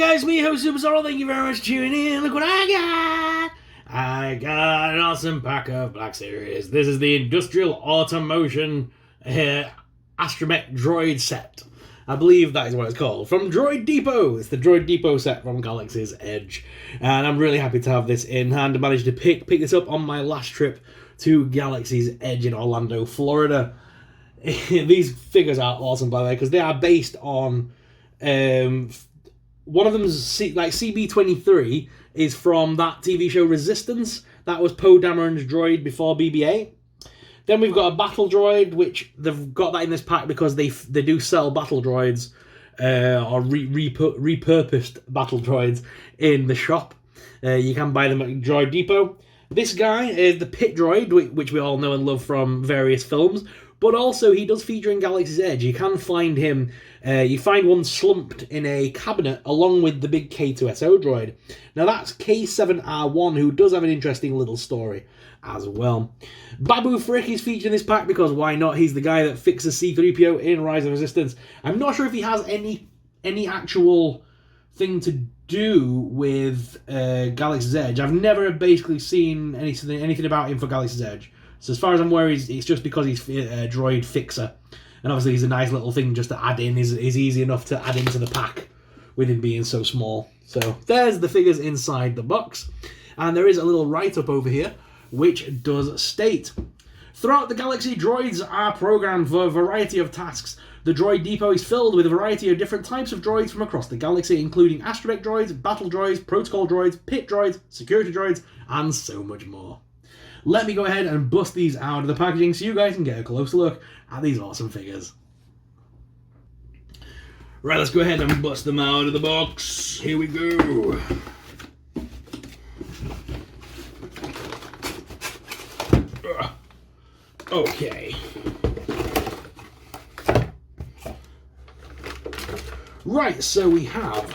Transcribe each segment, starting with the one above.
guys, me, host Superstar. Thank you very much for tuning in. Look what I got! I got an awesome pack of Black Series. This is the Industrial Automotion Astromech Droid set. I believe that is what it's called. From Droid Depot. It's the Droid Depot set from Galaxy's Edge. And I'm really happy to have this in hand. I managed to pick this up on my last trip to Galaxy's Edge in Orlando, Florida. These figures are awesome, by the way, because they are based on... one of them's CB-23 is from that TV show Resistance. That was Poe Dameron's droid before BB-8. Then we've got a Battle Droid, which they've got that in this pack because they do sell Battle Droids or repurposed Battle Droids in the shop. You can buy them at Droid Depot. This guy is the Pit Droid, which we all know and love from various films. But also, he does feature in Galaxy's Edge. You can find him. You find one slumped in a cabinet along with the big K-2SO droid. Now, that's K-7R1, who does have an interesting little story as well. Baboo Frick is featured in this pack because why not? He's the guy that fixes C-3PO in Rise of Resistance. I'm not sure if he has any actual thing to do with Galaxy's Edge. I've never basically seen anything about him for Galaxy's Edge. So as far as I'm aware, it's just because he's a droid fixer. And obviously he's a nice little thing just to add in. Is easy enough to add into the pack with him being so small. So there's the figures inside the box. And there is a little write-up over here, which does state, throughout the galaxy, droids are programmed for a variety of tasks. The Droid Depot is filled with a variety of different types of droids from across the galaxy, including astromech droids, battle droids, protocol droids, pit droids, security droids, and so much more. Let me go ahead and bust these out of the packaging so you guys can get a closer look at these awesome figures. Right, let's go ahead and bust them out of the box. Here we go. Okay. Right, so we have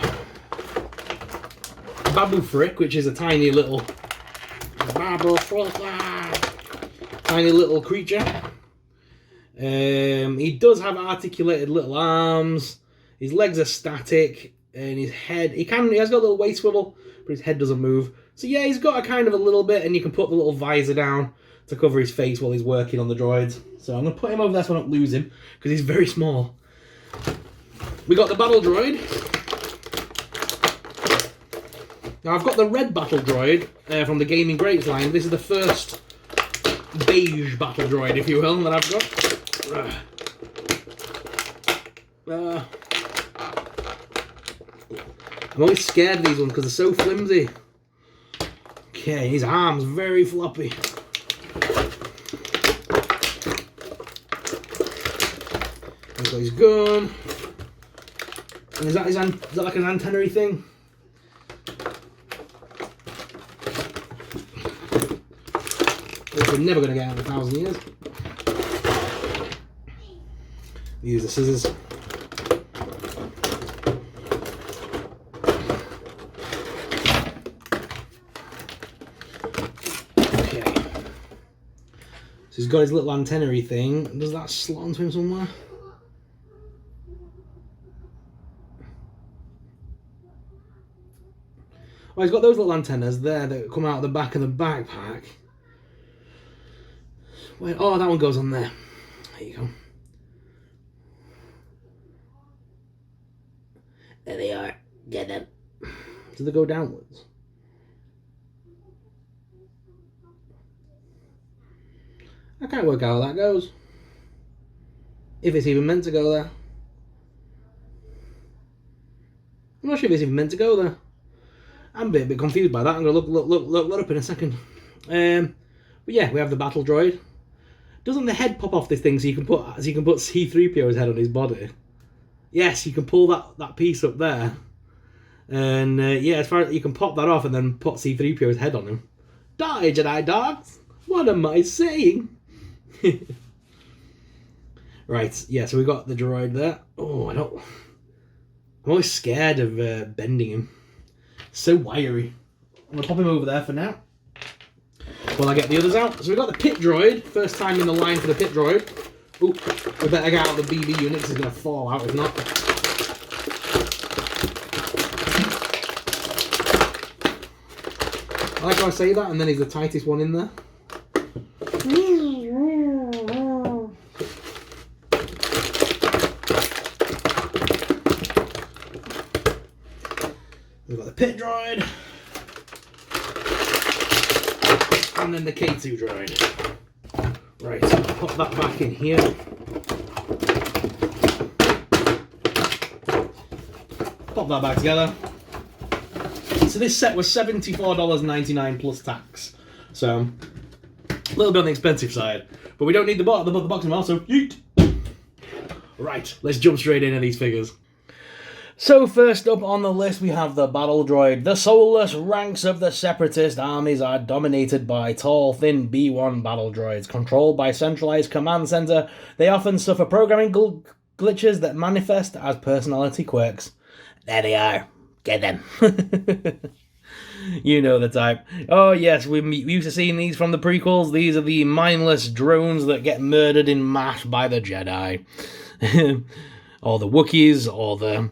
Babu Frik, which is a tiny little Baboo Frick, tiny little creature. He does have articulated little arms. His legs are static, and his head, he has got a little waist swivel, but his head doesn't move. So yeah, he's got a kind of a little bit, and you can put the little visor down to cover his face while he's working on the droids. So I'm going to put him over there so I don't lose him, because he's very small. We got the Battle Droid. Now I've got the red Battle Droid from the Gaming Greats line. This is the first beige Battle Droid, if you will, that I've got. I'm always scared of these ones because they're so flimsy. Okay, his arm's very floppy. He's got his gun. And is that like an antenna-y thing? Which we're never going to get out in 1,000 years. Use the scissors. Okay. So he's got his little antenna-y thing. Does that slot onto him somewhere? Well, he's got those little antennas there that come out the back of the backpack. Wait, oh, that one goes on there. There you go. There they are. Get them. Do they go downwards? I can't work out how that goes. If it's even meant to go there. I'm not sure if it's even meant to go there. I'm a bit confused by that. I'm going to look up in a second. But yeah, we have the Battle Droid. Doesn't the head pop off this thing so you can put C-3PO's head on his body? Yes, you can pull that piece up there. And yeah, as far as you can pop that off and then put C-3PO's head on him. Die, Jedi dogs! What am I saying? Right, yeah, so we got the droid there. Oh, I'm always scared of bending him. So wiry. I'm going to pop him over there for now while I get the others out. So we've got the Pit Droid. First time in the line for the Pit Droid. Ooh, we better get out the BB unit because it's going to fall out if not. I like how I say that, and then he's the tightest one in there. We've got the Pit Droid. And then the K-2 Droid. Right, pop that back in here. Pop that back together. So this set was $74.99 plus tax. So, a little bit on the expensive side. But we don't need the box anymore, so yeet! Right, let's jump straight into these figures. So first up on the list we have the Battle Droid. The soulless ranks of the separatist armies are dominated by tall, thin B-1 battle droids. Controlled by centralized command center, they often suffer programming glitches that manifest as personality quirks. There they are. Get them. You know the type. Oh yes, we used to seeing these from the prequels. These are the mindless drones that get murdered in mass by the Jedi. Or the Wookiees, or the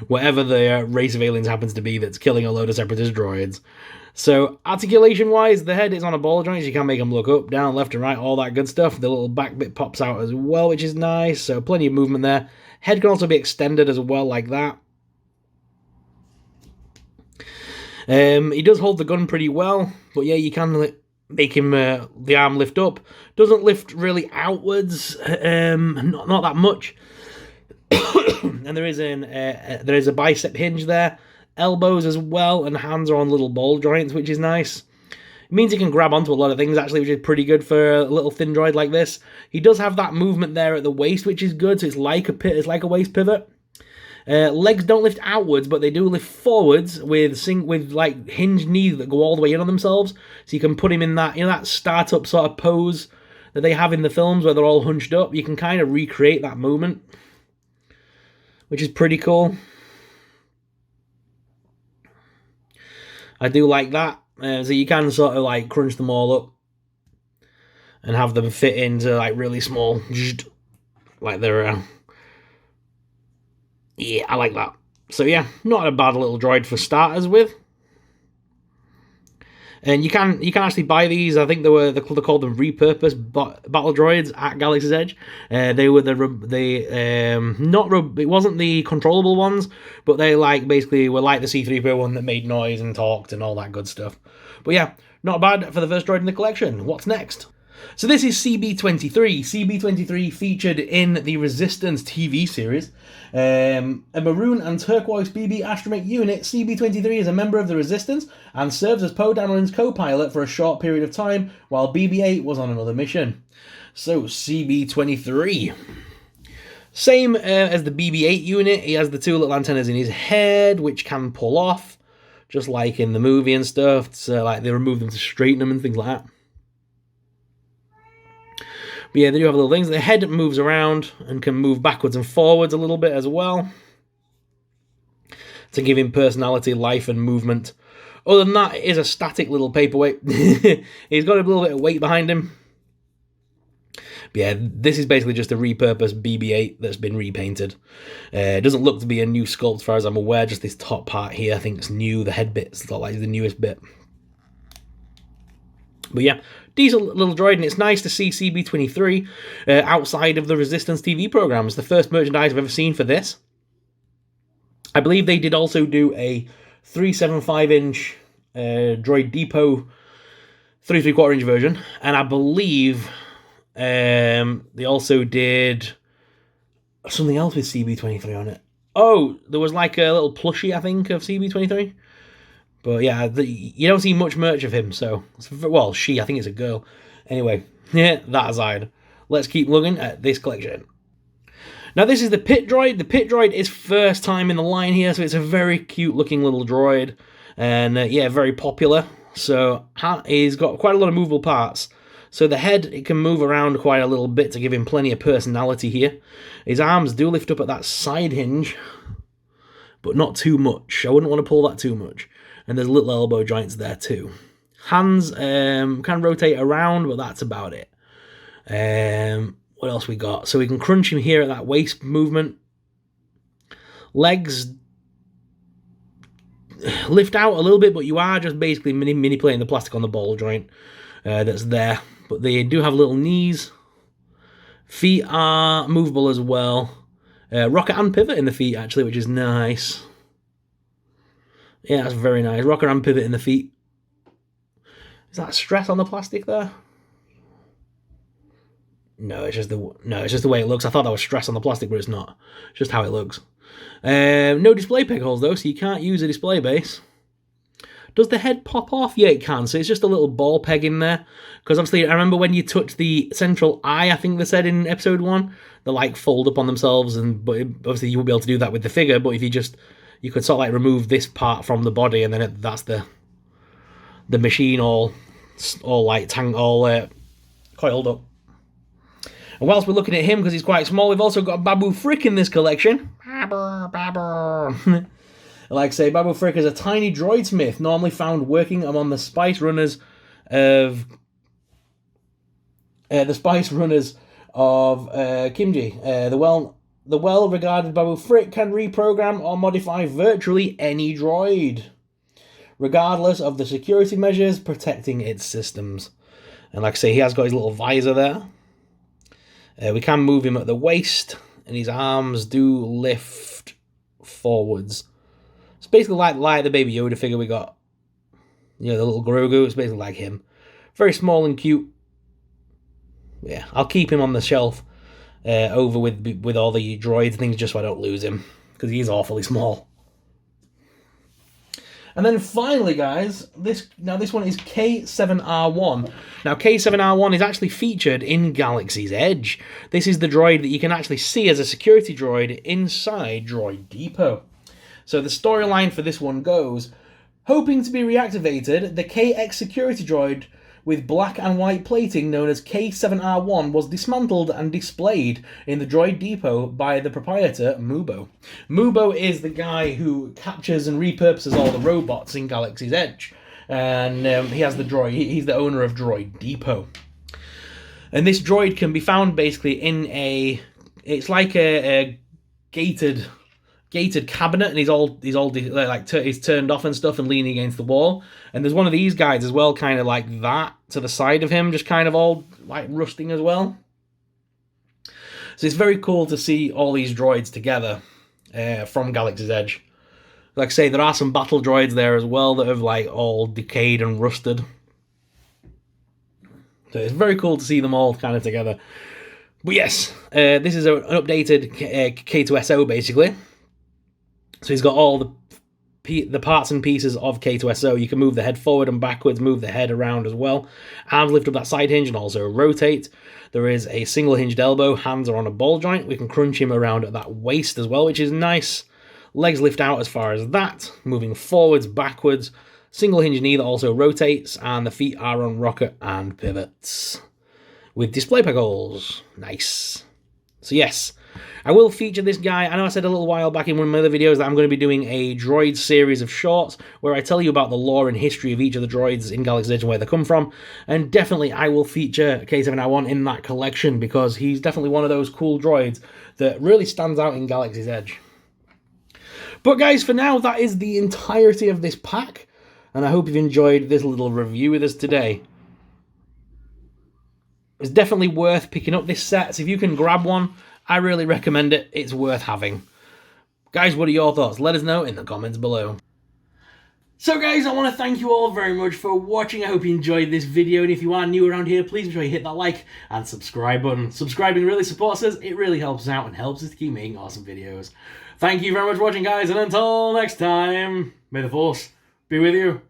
whatever the race of aliens happens to be that's killing a load of separatist droids. So, articulation-wise, the head is on a ball joint, so you can make them look up, down, left and right, all that good stuff. The little back bit pops out as well, which is nice, so plenty of movement there. Head can also be extended as well, like that. He does hold the gun pretty well, but yeah, you can make him the arm lift up. Doesn't lift really outwards, not that much. And there is a bicep hinge there, elbows as well, and hands are on little ball joints, which is nice. It means he can grab onto a lot of things actually, which is pretty good for a little thin droid like this. He does have that movement there at the waist, which is good. So it's like a waist pivot. Legs don't lift outwards, but they do lift forwards with like hinged knees that go all the way in on themselves. So you can put him in that, that startup sort of pose that they have in the films where they're all hunched up. You can kind of recreate that movement, which is pretty cool. I do like that. So you can sort of like crunch them all up and have them fit into like really small, like they're. Yeah, I like that. So yeah, not a bad little droid for starters with. And you can actually buy these. I think they're called the repurposed battle droids at Galaxy's Edge. They were it wasn't the controllable ones, but they basically were like the C-3PO one that made noise and talked and all that good stuff. But yeah, not bad for the first droid in the collection. What's next? So this is CB-23. CB-23 featured in the Resistance TV series. A maroon and turquoise BB astromech unit, CB-23 is a member of the Resistance and serves as Poe Dameron's co-pilot for a short period of time while BB-8 was on another mission. So CB-23. Same as the BB-8 unit, he has the two little antennas in his head which can pull off, just like in the movie and stuff. So like they remove them to straighten them and things like that. But yeah, they do have little things. The head moves around and can move backwards and forwards a little bit as well to give him personality, life, and movement. Other than that, it is a static little paperweight. He's got a little bit of weight behind him. But yeah, this is basically just a repurposed BB-8 that's been repainted. It doesn't look to be a new sculpt as far as I'm aware, just this top part here I think it's new. The head bit's like the newest bit. But yeah, decent little droid, and it's nice to see CB-23 outside of the Resistance TV programs. The first merchandise I've ever seen for this. I believe they did also do a 375-inch Droid Depot 3 3/4-inch version, and I believe they also did something else with CB-23 on it. Oh, there was like a little plushie, I think, of CB-23. But yeah, you don't see much merch of him, so... Well, I think it's a girl. Anyway, yeah, that aside. Let's keep looking at this collection. Now, this is the Pit Droid. The Pit Droid is first time in the line here, so it's a very cute-looking little droid. And, yeah, very popular. So, he's got quite a lot of movable parts. So the head, it can move around quite a little bit to give him plenty of personality here. His arms do lift up at that side hinge, but not too much. I wouldn't want to pull that too much. And there's little elbow joints there too. Hands can rotate around, but that's about it. What else we got? So we can crunch him here at that waist movement. Legs lift out a little bit, but you are just basically manipulating the plastic on the ball joint that's there. But they do have little knees. Feet are movable as well. Rocker and pivot in the feet, actually, which is nice. Yeah, that's very nice. Rocker and pivot in the feet. Is that stress on the plastic there? No, it's just the way it looks. I thought that was stress on the plastic, but it's not. It's just how it looks. No display peg holes though, so you can't use a display base. Does the head pop off? Yeah, it can. So it's just a little ball peg in there. Because obviously, I remember when you touch the central eye, I think they said in episode 1, they like fold up on themselves, but obviously you won't be able to do that with the figure. But if you could sort of like remove this part from the body, and then that's the machine all coiled up. And whilst we're looking at him, because he's quite small, we've also got Baboo Frick in this collection. Baboo. Like I say, Baboo Frick is a tiny droidsmith, normally found working among the spice runners of Kimji. The well-regarded Baboo Frick can reprogram or modify virtually any droid, regardless of the security measures protecting its systems. And like I say, he has got his little visor there. We can move him at the waist, and his arms do lift forwards. It's basically like the Baby Yoda figure we got. You know, the little Grogu, it's basically like him. Very small and cute. Yeah, I'll keep him on the shelf over with all the droids and things just so I don't lose him, because he's awfully small. And then finally, guys, this one is K-7R1. Now, K-7R1 is actually featured in Galaxy's Edge. This is the droid that you can actually see as a security droid inside Droid Depot. So the storyline for this one goes, hoping to be reactivated, the KX security droid with black and white plating known as K-7R1 was dismantled and displayed in the Droid Depot by the proprietor, Mubo. Mubo is the guy who captures and repurposes all the robots in Galaxy's Edge. And he has the droid, he's the owner of Droid Depot. And this droid can be found basically in it's like a gated cabinet, and he's turned off and stuff and leaning against the wall. And there's one of these guys as well, kind of like that to the side of him, just kind of all like rusting as well. So it's very cool to see all these droids together from Galaxy's Edge. Like I say, there are some battle droids there as well that have like all decayed and rusted. So it's very cool to see them all kind of together. But yes, this is an updated K2SO basically. So he's got all the parts and pieces of K2SO. You can move the head forward and backwards, move the head around as well. Arms lift up that side hinge and also rotate. There is a single hinged elbow. Hands are on a ball joint. We can crunch him around at that waist as well, which is nice. Legs lift out as far as that. Moving forwards, backwards. Single hinge knee that also rotates. And the feet are on rocker and pivots. With display peg holes. Nice. So yes, I will feature this guy. I know I said a little while back in one of my other videos that I'm going to be doing a droid series of shorts where I tell you about the lore and history of each of the droids in Galaxy's Edge and where they come from. And definitely I will feature K-7R1 in that collection because he's definitely one of those cool droids that really stands out in Galaxy's Edge. But guys, for now, that is the entirety of this pack. And I hope you've enjoyed this little review with us today. It's definitely worth picking up this set. So if you can grab one, I really recommend it. It's worth having. Guys, what are your thoughts? Let us know in the comments below. So guys, I want to thank you all very much for watching. I hope you enjoyed this video. And if you are new around here, please make sure you hit that like and subscribe button. Subscribing really supports us. It really helps us out and helps us to keep making awesome videos. Thank you very much for watching, guys. And until next time, may the Force be with you.